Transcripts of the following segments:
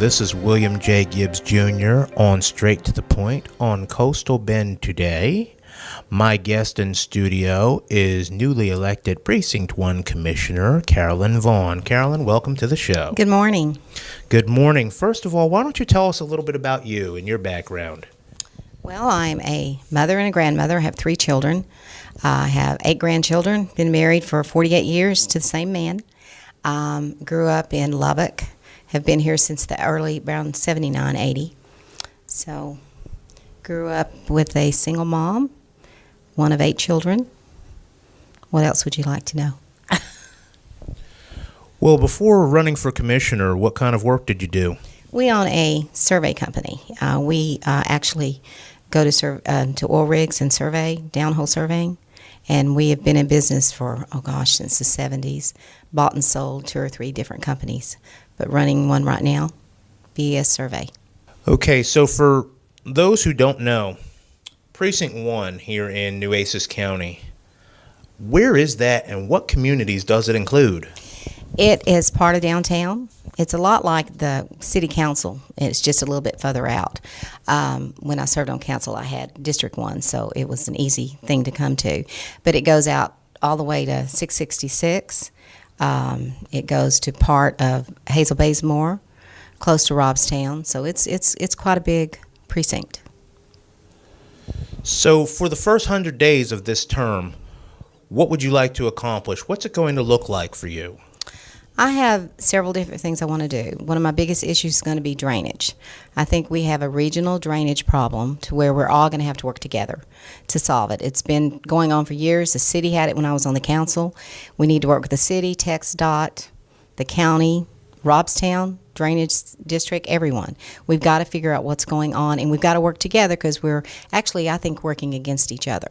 This is William J. Gibbs Jr. on Straight to the Point on Coastal Bend today. My guest in studio is newly elected Precinct 1 Commissioner Carolyn Vaughn. Carolyn, welcome to the show. Good morning. Good morning. First of all, why don't you tell us a little bit about you and your background? Well, I'm a mother and a grandmother. I have 3 children. I have 8 grandchildren. Been married for 48 years to the same man. Grew up in Lubbock. Have been here since the around 79, 80. So, grew up with a single mom, one of 8 children. What else would you like to know? Well, before running for commissioner, what kind of work did you do? We own a survey company. We actually go to oil rigs and survey, downhole surveying. And we have been in business for, since the 70s. Bought and sold 2 or 3 different companies, but running one right now, VES Survey. Okay, so for those who don't know, Precinct 1 here in Nueces County, where is that and what communities does it include? It is part of downtown. It's a lot like the city council. It's just a little bit further out. When I served on council, I had District 1, so it was an easy thing to come to. But it goes out all the way to 666. It goes to part of Hazel Baysmore, close to Robstown. So it's quite a big precinct. So for the first 100 days of this term, what would you like to accomplish? What's it going to look like for you? I have several different things I want to do. One of my biggest issues is going to be drainage. I think we have a regional drainage problem to where we're all going to have to work together to solve it. It's been going on for years. The city had it when I was on the council. We need to work with the city, TxDOT, the county, Robstown, Drainage District, everyone. We've got to figure out what's going on, and we've got to work together because we're actually, I think, working against each other.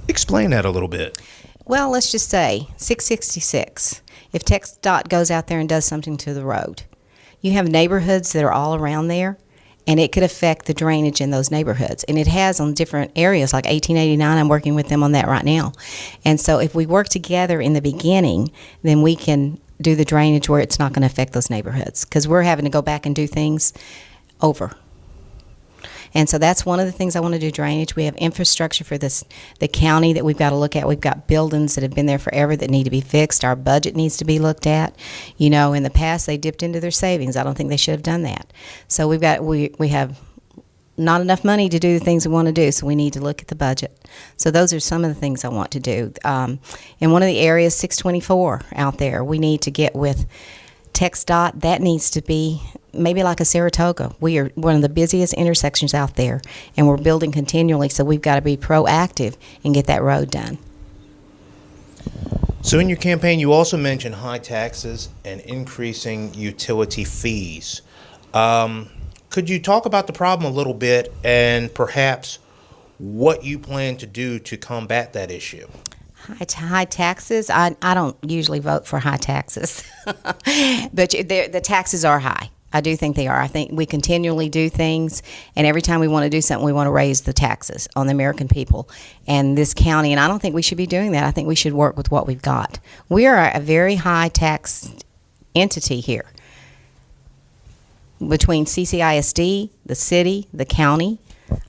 Explain that a little bit. Well, let's just say 666. If TxDOT goes out there and does something to the road, you have neighborhoods that are all around there, and it could affect the drainage in those neighborhoods. And it has on different areas, like 1889. I'm working with them on that right now. And so if we work together in the beginning, then we can do the drainage where it's not going to affect those neighborhoods, because we're having to go back and do things over. And so that's one of the things I want to do, drainage. We have infrastructure for the county that we've got to look at. We've got buildings that have been there forever that need to be fixed. Our budget needs to be looked at. You know, in the past, they dipped into their savings. I don't think they should have done that. So we have not enough money to do the things we want to do, so we need to look at the budget. So those are some of the things I want to do. In one of the areas, 624 out there, we need to get with TxDOT. That needs to be maybe like a Saratoga. We are one of the busiest intersections out there, and we're building continually, so we've got to be proactive and get that road done. So in your campaign, you also mentioned high taxes and increasing utility fees. Could you talk about the problem a little bit and perhaps what you plan to do to combat that issue? High taxes? I don't usually vote for high taxes, but the taxes are high. I do think they are. I think we continually do things, and every time we want to do something, we want to raise the taxes on the American people and this county, and I don't think we should be doing that. I think we should work with what we've got. We are a very high tax entity here. Between CCISD, the city, the county,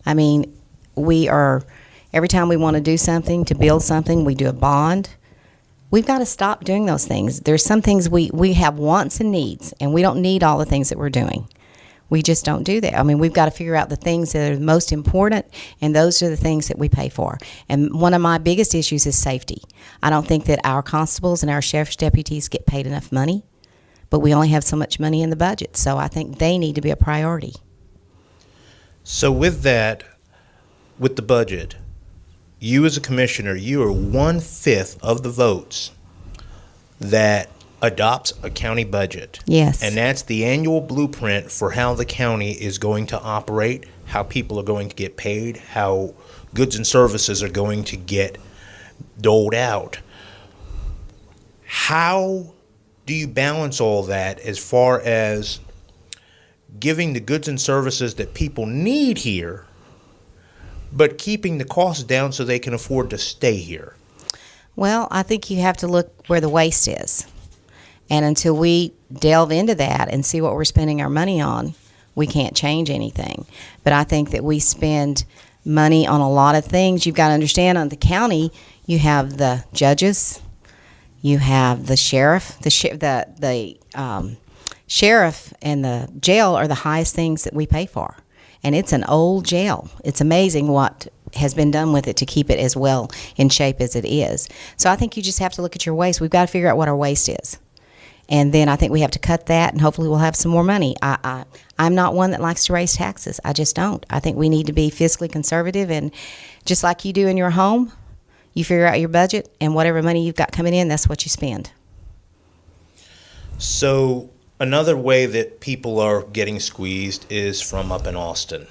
I mean, we are, every time we want to do something, to build something, we do a bond. We've got to stop doing those things. There's some things we have wants and needs, and we don't need all the things that we're doing. We just don't do that. I mean, we've got to figure out the things that are the most important, and those are the things that we pay for. And one of my biggest issues is safety. I don't think that our constables and our sheriff's deputies get paid enough money, but we only have so much money in the budget, so I think they need to be a priority. So with that, with the budget, you as a commissioner, you are 1/5 of the votes that adopts a county budget. Yes. And that's the annual blueprint for how the county is going to operate, how people are going to get paid, how goods and services are going to get doled out. How do you balance all that as far as giving the goods and services that people need here, but keeping the costs down so they can afford to stay here? Well, I think you have to look where the waste is. And until we delve into that and see what we're spending our money on, we can't change anything. But I think that we spend money on a lot of things. You've got to understand, on the county, you have the judges, you have the sheriff. The sheriff and the jail are the highest things that we pay for. And it's an old jail. It's amazing what has been done with it to keep it as well in shape as it is. So I think you just have to look at your waste. We've got to figure out what our waste is. And then I think we have to cut that, and hopefully we'll have some more money. I'm not one that likes to raise taxes. I just don't. I think we need to be fiscally conservative, and just like you do in your home, you figure out your budget, and whatever money you've got coming in, that's what you spend. So another way that people are getting squeezed is from up in Austin.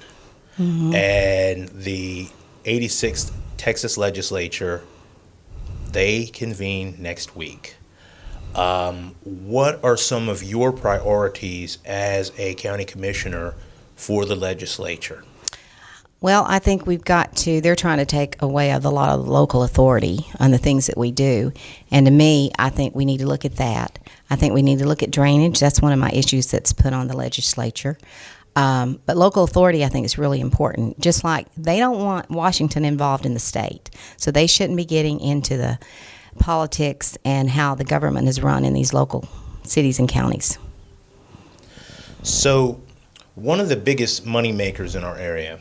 Mm-hmm. And the 86th Texas legislature, they convene next week. What are some of your priorities as a county commissioner for the legislature? Well, I think we've got to, they're trying to take away a lot of the local authority on the things that we do. And to me, I think we need to look at that. I think we need to look at drainage. That's one of my issues that's put on the legislature. But local authority, I think, is really important. Just like they don't want Washington involved in the state. So they shouldn't be getting into the politics and how the government is run in these local cities and counties. So one of the biggest money makers in our area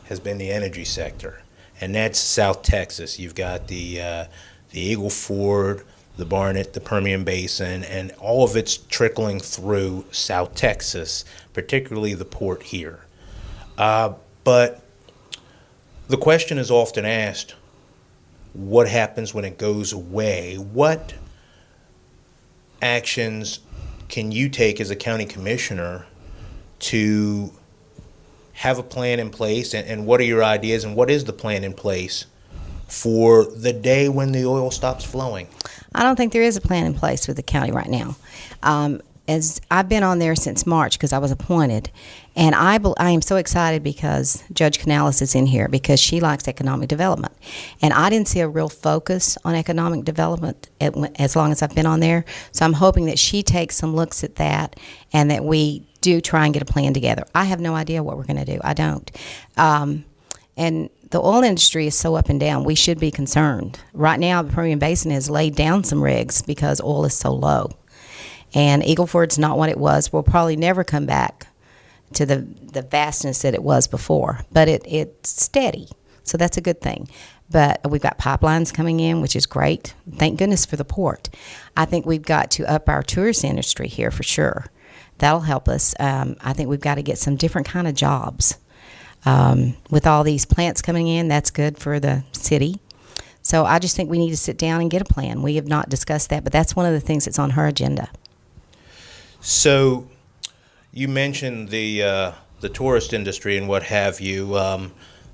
has been the energy sector, and that's South Texas. You've got the Eagle Ford, the Barnett, the Permian Basin, and all of it's trickling through South Texas, particularly the port here. But the question is often asked, what happens when it goes away? What actions can you take as a county commissioner to have a plan in place, and what are your ideas, and what is the plan in place for the day when the oil stops flowing? I don't think there is a plan in place with the county right now. As I've been on there since March because I was appointed, and I am so excited because Judge Canales is in here because she likes economic development. And I didn't see a real focus on economic development as long as I've been on there. So I'm hoping that she takes some looks at that and that we do try and get a plan together. I have no idea what we're going to do. I don't. And the oil industry is so up and down, we should be concerned. Right now, the Permian Basin has laid down some rigs because oil is so low. And Eagle Ford's not what it was. We'll probably never come back to the vastness that it was before. But it's steady, so that's a good thing. But we've got pipelines coming in, which is great. Thank goodness for the port. I think we've got to up our tourist industry here for sure. That'll help us. I think we've got to get some different kind of jobs. With all these plants coming in, that's good for the city. So I just think we need to sit down and get a plan. We have not discussed that, but that's one of the things that's on her agenda. So you mentioned the tourist industry and what have you.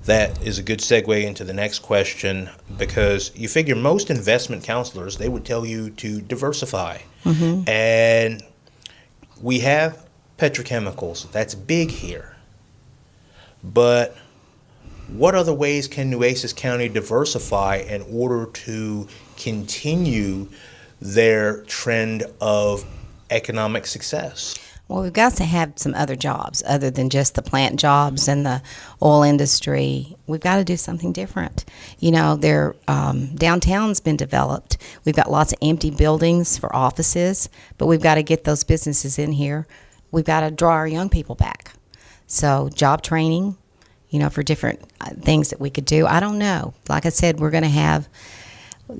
That is a good segue into the next question, because you figure most investment counselors, they would tell you to diversify. Mm-hmm. And we have petrochemicals. That's big here. But what other ways can Nueces County diversify in order to continue their trend of economic success? Well, we've got to have some other jobs other than just the plant jobs and the oil industry. We've got to do something different. You know, downtown's been developed. We've got lots of empty buildings for offices, but we've got to get those businesses in here. We've got to draw our young people back. So job training, you know, for different things that we could do. I don't know. Like I said, we're going to have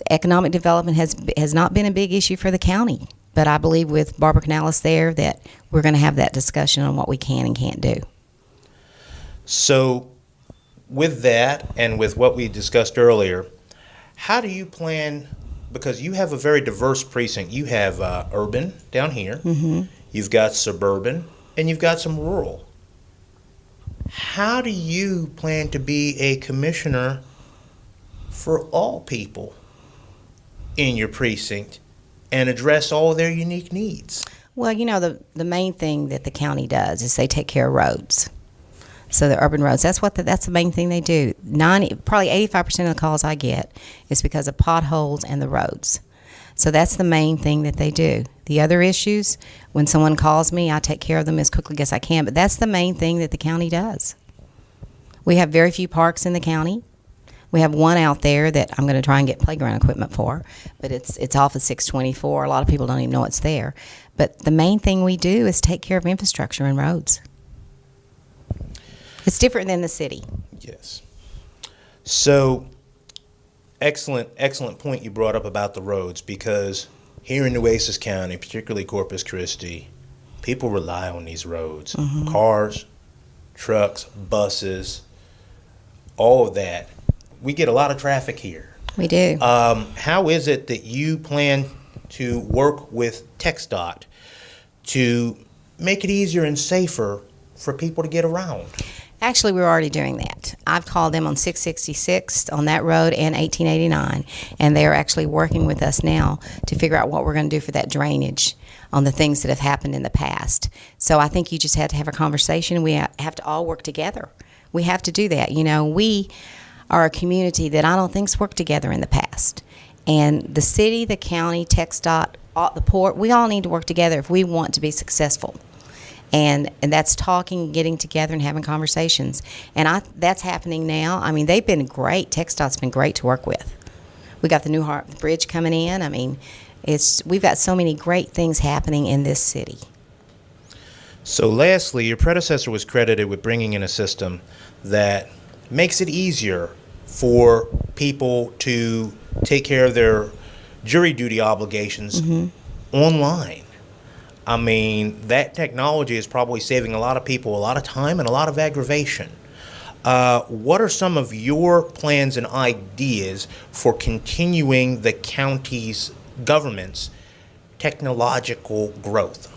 economic development has not been a big issue for the county. But I believe with Barbara Canales there that we're going to have that discussion on what we can and can't do. So with that and with what we discussed earlier, how do you plan, because you have a very diverse precinct. You have urban down here, mm-hmm. You've got suburban, and you've got some rural. How do you plan to be a commissioner for all people in your precinct and address all their unique needs? Well, you know, the main thing that the county does is they take care of roads. So the urban roads, that's the main thing they do. Probably 85% of the calls I get is because of potholes and the roads. So that's the main thing that they do. The other issues, when someone calls me, I take care of them as quickly as I can. But that's the main thing that the county does. We have very few parks in the county. We have one out there that I'm going to try and get playground equipment for, but it's off of 624. A lot of people don't even know it's there. But the main thing we do is take care of infrastructure and roads. It's different than the city. Yes. So, excellent point you brought up about the roads, because here in Nueces County, particularly Corpus Christi, people rely on these roads. Mm-hmm. Cars, trucks, buses, all of that. We get a lot of traffic here. We do. How is it that you plan to work with TxDOT to make it easier and safer for people to get around? Actually, we're already doing that. I've called them on 666 on that road and 1889, and they are actually working with us now to figure out what we're going to do for that drainage on the things that have happened in the past. So I think you just have to have a conversation. We have to all work together. We have to do that. You know, we are a community that I don't think's worked together in the past. And the city, the county, TxDOT, the port, we all need to work together if we want to be successful. And that's talking, getting together, and having conversations. And that's happening now. I mean, they've been great. TxDOT's been great to work with. We got the New Heart Bridge coming in. I mean, we've got so many great things happening in this city. So lastly, your predecessor was credited with bringing in a system that makes it easier for people to take care of their jury duty obligations online. I mean, that technology is probably saving a lot of people a lot of time and a lot of aggravation. What are some of your plans and ideas for continuing the county's government's technological growth?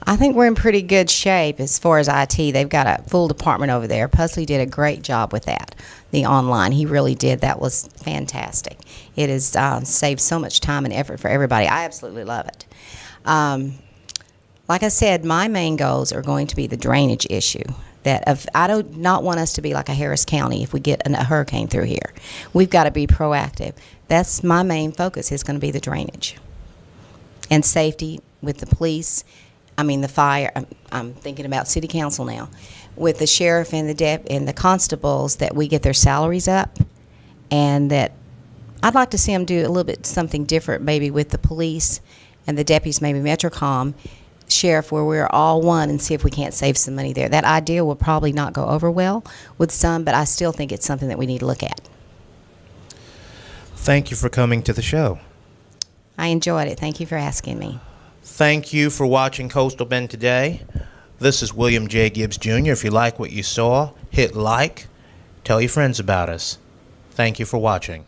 I think we're in pretty good shape as far as IT. They've got a full department over there. Pusley did a great job with that, the online. He really did. That was fantastic. It has saved so much time and effort for everybody. I absolutely love it. Like I said, my main goals are going to be the drainage issue. I do not want us to be like a Harris County if we get a hurricane through here. We've got to be proactive. That's my main focus, is going to be the drainage and safety with the police. I mean, the fire. I'm thinking about city council now, with the sheriff and the constables, that we get their salaries up, and that I'd like to see them do a little bit something different, maybe with the police and the deputies, maybe Metrocom, sheriff, where we're all one, and see if we can't save some money there. That idea will probably not go over well with some, but I still think it's something that we need to look at. Thank you for coming to the show. I enjoyed it. Thank you for asking me. Thank you for watching Coastal Bend today. This is William J. Gibbs Jr. If you like what you saw, hit like, tell your friends about us. Thank you for watching.